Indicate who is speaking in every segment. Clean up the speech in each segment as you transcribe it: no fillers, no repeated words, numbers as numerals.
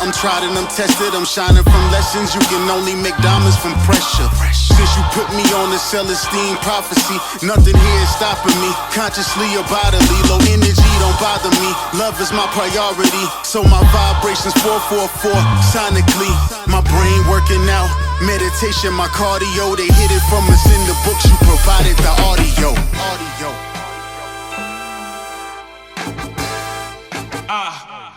Speaker 1: I'm tried and I'm tested, I'm shining from lessons. You can only make diamonds from pressure. Since you put me on the Celestine prophecy, nothing here is stopping me. Consciously or bodily, low energy don't bother me. Love is my priority, so my vibrations 444 sonically. My brain working out, meditation, my cardio. They hid it from us in the books, you provided the audio.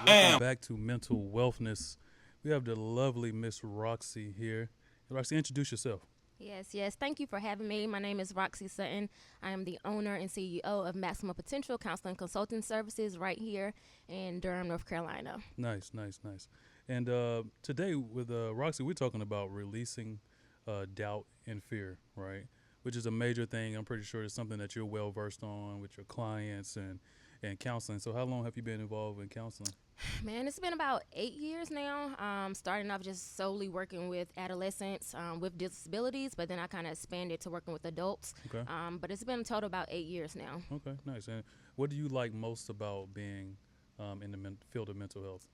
Speaker 2: Welcome back to Mental Wealthness. We have the lovely Miss Roxie here. Roxie, introduce yourself.
Speaker 3: Yes. Thank you for having me. My name is Roxie Sutton. I am the owner and CEO of Maximum Potential Counseling Consulting Services right here in Durham, North Carolina.
Speaker 2: Nice. And today with Roxie, we're talking about releasing doubt and fear, right? Which is a major thing. I'm pretty sure it's something that you're well versed on with your clients and counseling. So how long have you been involved in counseling?
Speaker 3: Man, it's been about 8 years now. Starting off just solely working with adolescents with disabilities, but then I kind of expanded to working with adults.
Speaker 2: Okay.
Speaker 3: But it's been a total about 8 years now.
Speaker 2: Okay, nice. And what do you like most about being in the field of mental health?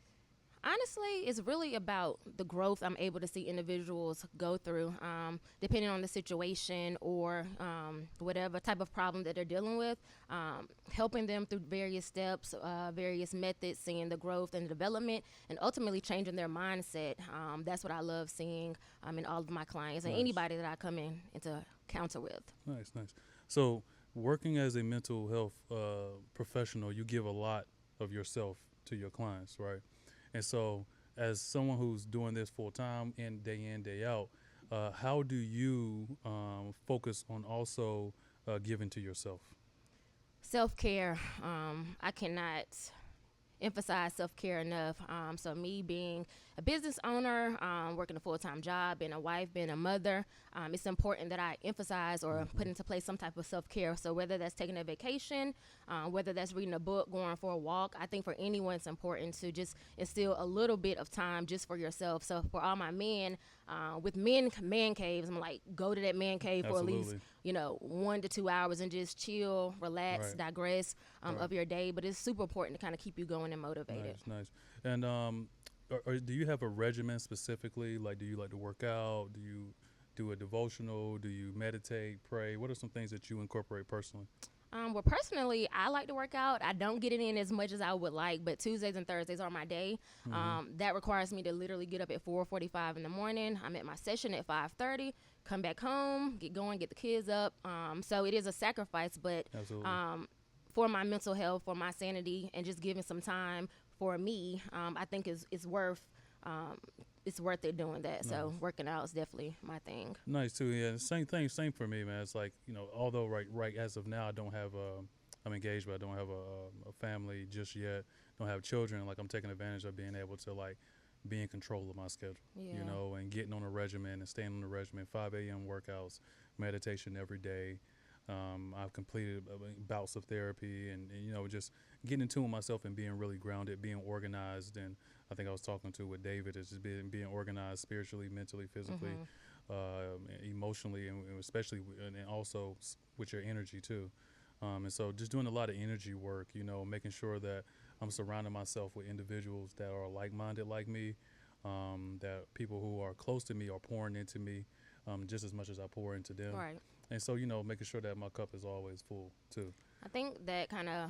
Speaker 3: Honestly, it's really about the growth I'm able to see individuals go through, depending on the situation or whatever type of problem that they're dealing with, helping them through various steps, various methods, seeing the growth and development, and ultimately changing their mindset. That's what I love seeing in all of my clients and anybody that I come into encounter with.
Speaker 2: Nice. So working as a mental health professional, you give a lot of yourself to your clients, right? And so as someone who's doing this full time in, day out, how do you focus on also giving to yourself?
Speaker 3: Self-care. I cannot emphasize self-care enough. So me being a business owner, working a full-time job, being a wife, being a mother, it's important that I emphasize or put into place some type of self-care. So whether that's taking a vacation, whether that's reading a book, going for a walk, I think for anyone it's important to just instill a little bit of time just for yourself. So for all my men, with man caves, I'm like, go to that man cave for at least 1 to 2 hours and just chill, relax, digress of your day. But it's super important to kind of keep you going and motivated.
Speaker 2: Nice. And do you have a regimen specifically? Like, do you like to work out? Do you do a devotional? Do you meditate, pray? What are some things that you incorporate personally?
Speaker 3: Well, personally, I like to work out. I don't get it in as much as I would like, but Tuesdays and Thursdays are my day. That requires me to literally get up at 4:45 in the morning. I'm at my session at 5:30, come back home, get going, get the kids up. So it is a sacrifice, but for my mental health, for my sanity, and just giving some time for me, I think it's worth it doing that. Nice. So working out is definitely my thing.
Speaker 2: Nice too. Yeah, same for me, man. It's like, although right as of now I don't have I'm engaged, but I don't have a family just yet. Don't have children. Like, I'm taking advantage of being able to be in control of my schedule. Yeah. And getting on a regimen and staying on the regimen. 5 a.m. workouts, meditation every day. I've completed bouts of therapy and just getting in tune with myself and being really grounded, being organized. And I think I was talking with David, is just being organized spiritually, mentally, physically, emotionally, and especially and also with your energy too. And so just doing a lot of energy work, making sure that I'm surrounding myself with individuals that are like-minded like me, that people who are close to me are pouring into me just as much as I pour into them.
Speaker 3: Right.
Speaker 2: And so, making sure that my cup is always full, too.
Speaker 3: I think that kind of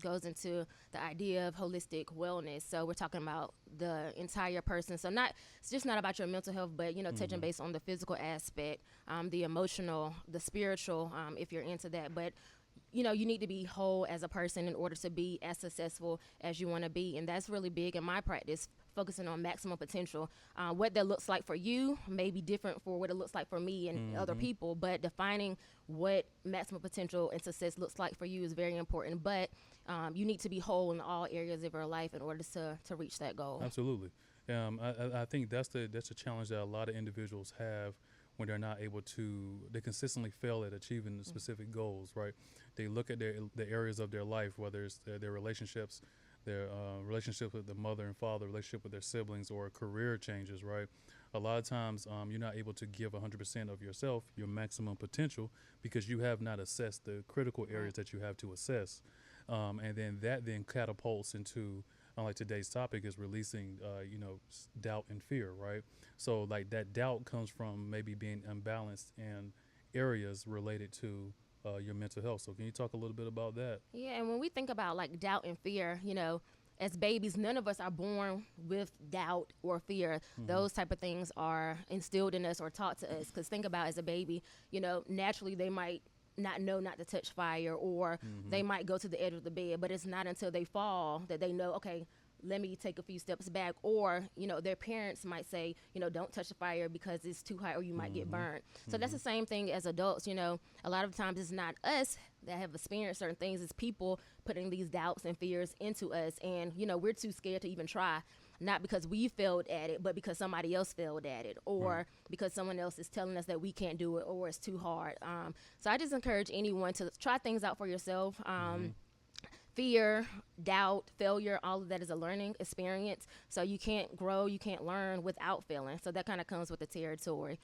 Speaker 3: goes into the idea of holistic wellness. So we're talking about the entire person. So it's just not about your mental health, but, touching base on the physical aspect, the emotional, the spiritual, if you're into that. But, you need to be whole as a person in order to be as successful as you want to be. And that's really big in my practice, focusing on maximum potential. What that looks like for you may be different for what it looks like for me and other people, but defining what maximum potential and success looks like for you is very important. But you need to be whole in all areas of your life in order to reach that goal.
Speaker 2: Absolutely. I think that's the challenge that a lot of individuals have when they're not able to, they consistently fail at achieving the specific goals, right? They look at the areas of their life, whether it's their relationships, their relationship with the mother and father, relationship with their siblings, or career changes, right? A lot of times you're not able to give 100% of yourself, your maximum potential, because you have not assessed the critical areas that you have to assess. And then that catapults into like today's topic is releasing, doubt and fear, right? So like that doubt comes from maybe being unbalanced in areas related to your mental health. So can you talk a little bit about that?
Speaker 3: Yeah, and when we think about like doubt and fear, as babies, none of us are born with doubt or fear. Those type of things are instilled in us or taught to us. Because think about as a baby, naturally they might not know not to touch fire, or they might go to the edge of the bed, but it's not until they fall that they know, okay, let me take a few steps back. Or their parents might say, don't touch the fire because it's too hot or you might get burned. So that's the same thing as adults. A lot of times it's not us that have experienced certain things, it's people putting these doubts and fears into us, and we're too scared to even try, not because we failed at it, but because somebody else failed at it, or because someone else is telling us that we can't do it or it's too hard. So I just encourage anyone to try things out for yourself. Fear, doubt, failure, all of that is a learning experience. So you can't grow, you can't learn without failing. So that kind of comes with the territory.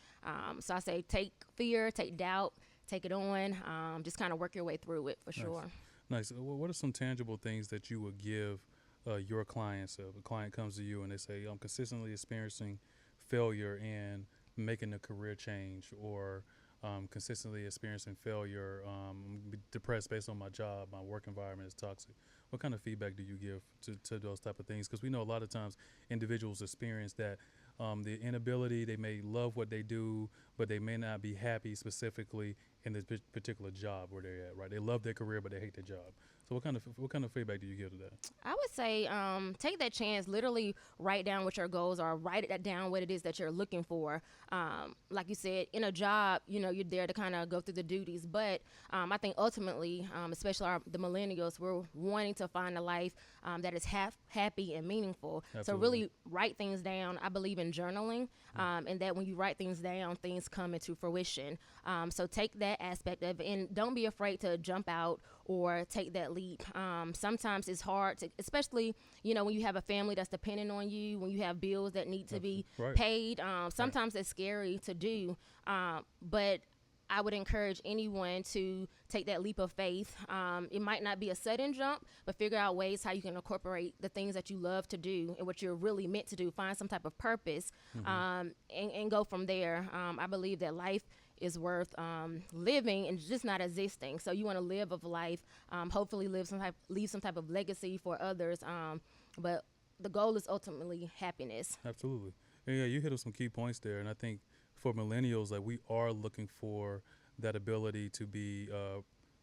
Speaker 3: So I say take fear, take doubt, take it on, just kind of work your way through it for sure.
Speaker 2: Nice. What are some tangible things that you would give your clients? If a client comes to you and they say, I'm consistently experiencing failure in making a career change, or consistently experiencing failure, depressed based on my job, my work environment is toxic. What kind of feedback do you give to those type of things? Because we know a lot of times individuals experience that the inability, they may love what they do, but they may not be happy specifically in this particular job where they're at, right? They love their career, but they hate their job. So what kind of feedback do you give to that?
Speaker 3: I would say take that chance, literally write down what your goals are, write it down what it is that you're looking for. Like you said, in a job, you're there to kind of go through the duties, but I think ultimately, especially the millennials, we're wanting to find a life that is happy and meaningful.
Speaker 2: Absolutely.
Speaker 3: So really write things down. I believe in journaling, and that when you write things down, things come into fruition. So take that aspect of it, and don't be afraid to jump out or take that leap. Sometimes it's hard to, especially, when you have a family that's dependent on you, when you have bills that need to be paid. Sometimes it's scary to do, but I would encourage anyone to take that leap of faith. It might not be a sudden jump, but figure out ways how you can incorporate the things that you love to do and what you're really meant to do. Find some type of purpose, and go from there. I believe that life is worth living and just not existing. So you want to live a life, hopefully leave some type of legacy for others. But the goal is ultimately happiness.
Speaker 2: Absolutely. And yeah, you hit on some key points there. And I think for millennials, like, we are looking for that ability to be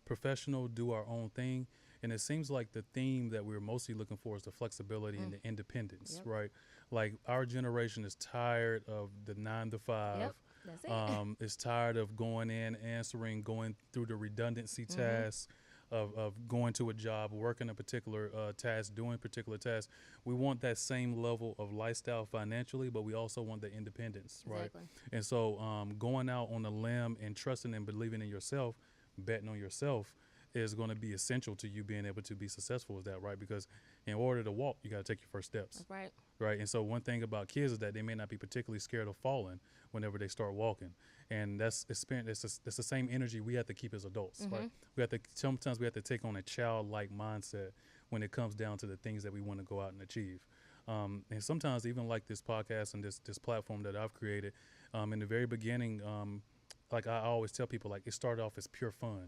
Speaker 2: professional, do our own thing. And it seems like the theme that we're mostly looking for is the flexibility and the independence, right? Like, our generation is tired of the 9 to 5.
Speaker 3: Yep. That's it.
Speaker 2: Is tired of going in, answering, going through the redundancy tasks of going to a job, working a particular task, doing particular tasks. We want that same level of lifestyle financially, but we also want the independence, right? And so going out on a limb and trusting and believing in yourself, betting on yourself, is going to be essential to you being able to be successful with that, right? Because in order to walk, you got to take your first steps.
Speaker 3: That's right.
Speaker 2: Right. And so one thing about kids is that they may not be particularly scared of falling whenever they start walking. And that's the same energy we have to keep as adults, right? Sometimes we have to take on a childlike mindset when it comes down to the things that we want to go out and achieve. And sometimes even like this podcast and this platform that I've created, in the very beginning, like I always tell people, like, it started off as pure fun.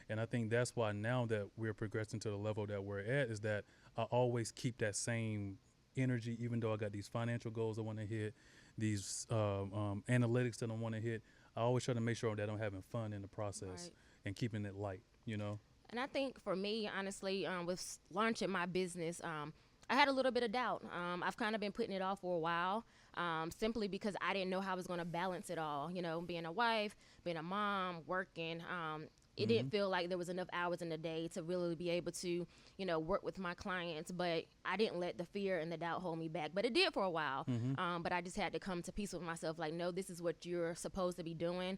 Speaker 2: And I think that's why now that we're progressing to the level that we're at, is that I always keep that same energy, even though I got these financial goals I want to hit, these analytics that I want to hit. I always try to make sure that I'm having fun in the process and keeping it light,
Speaker 3: And I think for me, honestly, with launching my business, I had a little bit of doubt. I've kind of been putting it off for a while, simply because I didn't know how I was going to balance it all. Being a wife, being a mom, working. It didn't feel like there was enough hours in the day to really be able to, work with my clients. But I didn't let the fear and the doubt hold me back. But it did for a while. But I just had to come to peace with myself. Like, no, this is what you're supposed to be doing.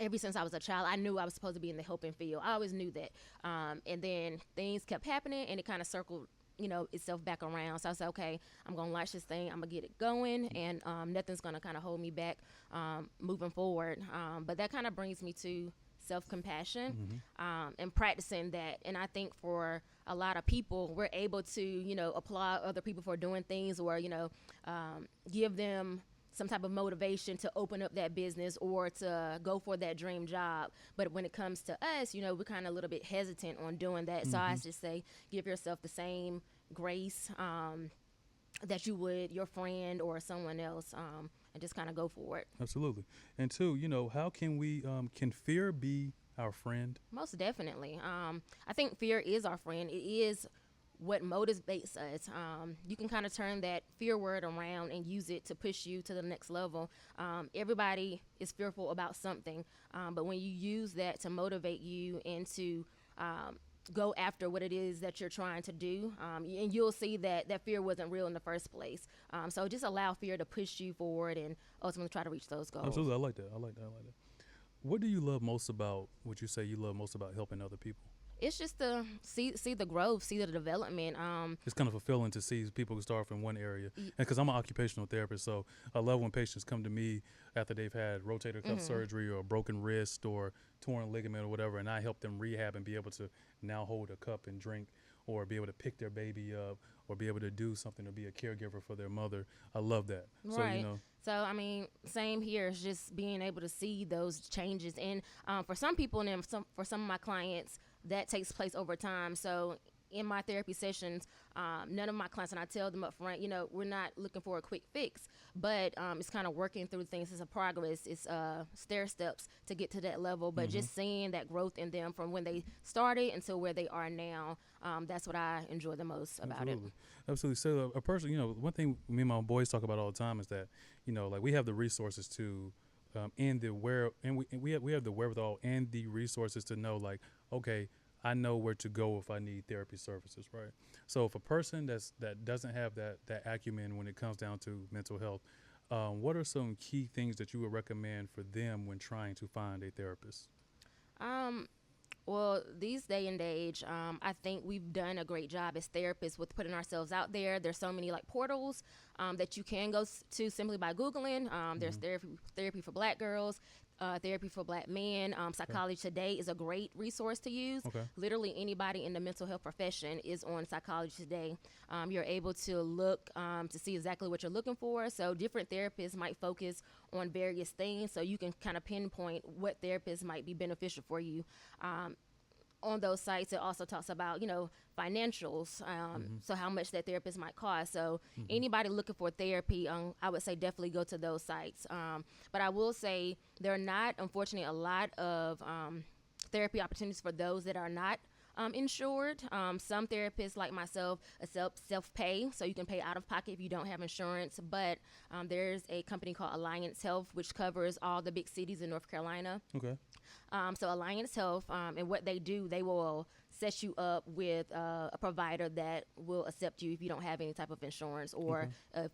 Speaker 3: Ever since I was a child, I knew I was supposed to be in the helping field. I always knew that. And then things kept happening, and it kind of circled itself back around. So I said, okay, I'm going to launch this thing. I'm going to get it going, and nothing's going to kind of hold me back moving forward. But that kind of brings me to self-compassion, and practicing that. And I think for a lot of people, we're able to, applaud other people for doing things, or, give them some type of motivation to open up that business or to go for that dream job. But when it comes to us, we're kind of a little bit hesitant on doing that. So I just say, give yourself the same grace that you would your friend or someone else, and just kind of go for it.
Speaker 2: Absolutely. And two, how can we, can fear be our friend?
Speaker 3: Most definitely. I think fear is our friend. It is what motivates us. You can kind of turn that fear word around and use it to push you to the next level. Everybody is fearful about something, but when you use that to motivate you and to go after what it is that you're trying to do, and you'll see that fear wasn't real in the first place. So just allow fear to push you forward and ultimately try to reach those goals.
Speaker 2: Absolutely. I like that. What do you love most about, would you say you love most about helping other people?
Speaker 3: It's just to see the growth, see the development.
Speaker 2: It's kind of fulfilling to see people who start from one area. And because I'm an occupational therapist, so I love when patients come to me after they've had rotator cuff surgery or a broken wrist or torn ligament or whatever, and I help them rehab and be able to now hold a cup and drink, or be able to pick their baby up, or be able to do something, or be a caregiver for their mother. I love that.
Speaker 3: Right. So, same here. It's just being able to see those changes. And for some people and for some of my clients, that takes place over time. So in my therapy sessions, none of my clients, and I tell them up front, we're not looking for a quick fix, but it's kind of working through things. It's a progress. It's stair steps to get to that level, but just seeing that growth in them from when they started until where they are now, that's what I enjoy the most about it.
Speaker 2: Absolutely. So a person, one thing me and my boys talk about all the time is that, like we have the resources to, we have the wherewithal and the resources to know, like, okay, I know where to go if I need therapy services, right? So if a person that doesn't have that acumen when it comes down to mental health, what are some key things that you would recommend for them when trying to find a therapist?
Speaker 3: Well, these day and age, I think we've done a great job as therapists with putting ourselves out there. There's so many portals that you can go to simply by Googling. There's therapy for Black girls, therapy for Black men. Psychology Today is a great resource to use. Literally anybody in the mental health profession is on Psychology Today. You're able to look to see exactly what you're looking for. So different therapists might focus on various things, so you can kind of pinpoint what therapist might be beneficial for you. On those sites, it also talks about, financials, so how much that therapist might cost. So anybody looking for therapy, I would say definitely go to those sites. But I will say there are not, unfortunately, a lot of therapy opportunities for those that are not insured. Some therapists like myself self-pay, so you can pay out of pocket if you don't have insurance. But there's a company called Alliance Health, which covers all the big cities in North Carolina. So Alliance Health, and what they do, they will set you up with a provider that will accept you if you don't have any type of insurance or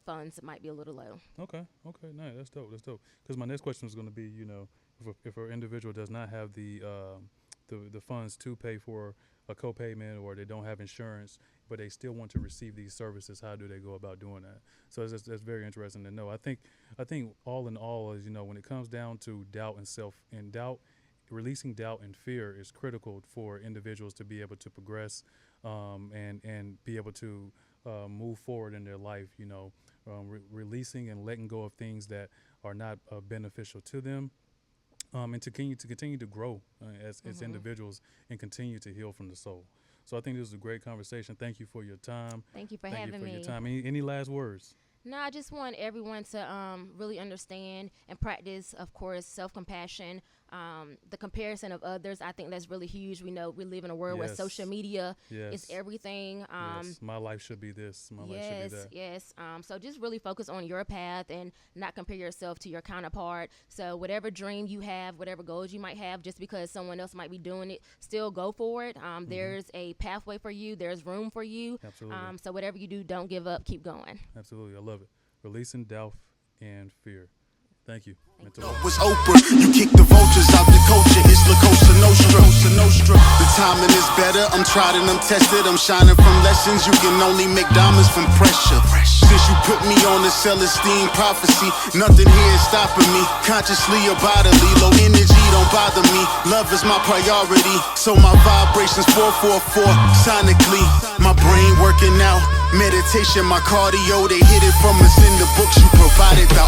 Speaker 3: funds might be a little low.
Speaker 2: Okay, nice. That's dope. Because my next question is going to be, if an individual does not have the funds to pay for a copayment, or they don't have insurance, but they still want to receive these services, how do they go about doing that? So that's very interesting to know. I think all in all is, when it comes down to doubt and doubt, releasing doubt and fear is critical for individuals to be able to progress and be able to move forward in their life, releasing and letting go of things that are not beneficial to them. And to continue to grow as individuals and continue to heal from the soul. So I think this was a great conversation. Thank you for your time.
Speaker 3: Thank you for having me.
Speaker 2: Your time. Any last words?
Speaker 3: No, I just want everyone to really understand and practice, of course, self-compassion, the comparison of others. I think that's really huge. We know we live in a world where social media is everything.
Speaker 2: My life should be this. My life should be that.
Speaker 3: Yes. So just really focus on your path and not compare yourself to your counterpart. So whatever dream you have, whatever goals you might have, just because someone else might be doing it, still go for it. There's a pathway for you. There's room for you.
Speaker 2: Absolutely.
Speaker 3: So whatever you do, don't give up. Keep going.
Speaker 2: Absolutely. I love it. Releasing doubt and fear. Thank you.
Speaker 1: Was Oprah, you kick the vultures out the culture. It's La Cosa Nostra. The timing is better. I'm tried and I'm tested. I'm shining from lessons. You can only make diamonds from pressure. Since Since you put me on the Celestine prophecy, nothing here is stopping me. Consciously or bodily, low energy don't bother me. Love is my priority, so my vibrations 444 sonically. My brain working out, meditation, my cardio. They hid it from us in the books. You provided the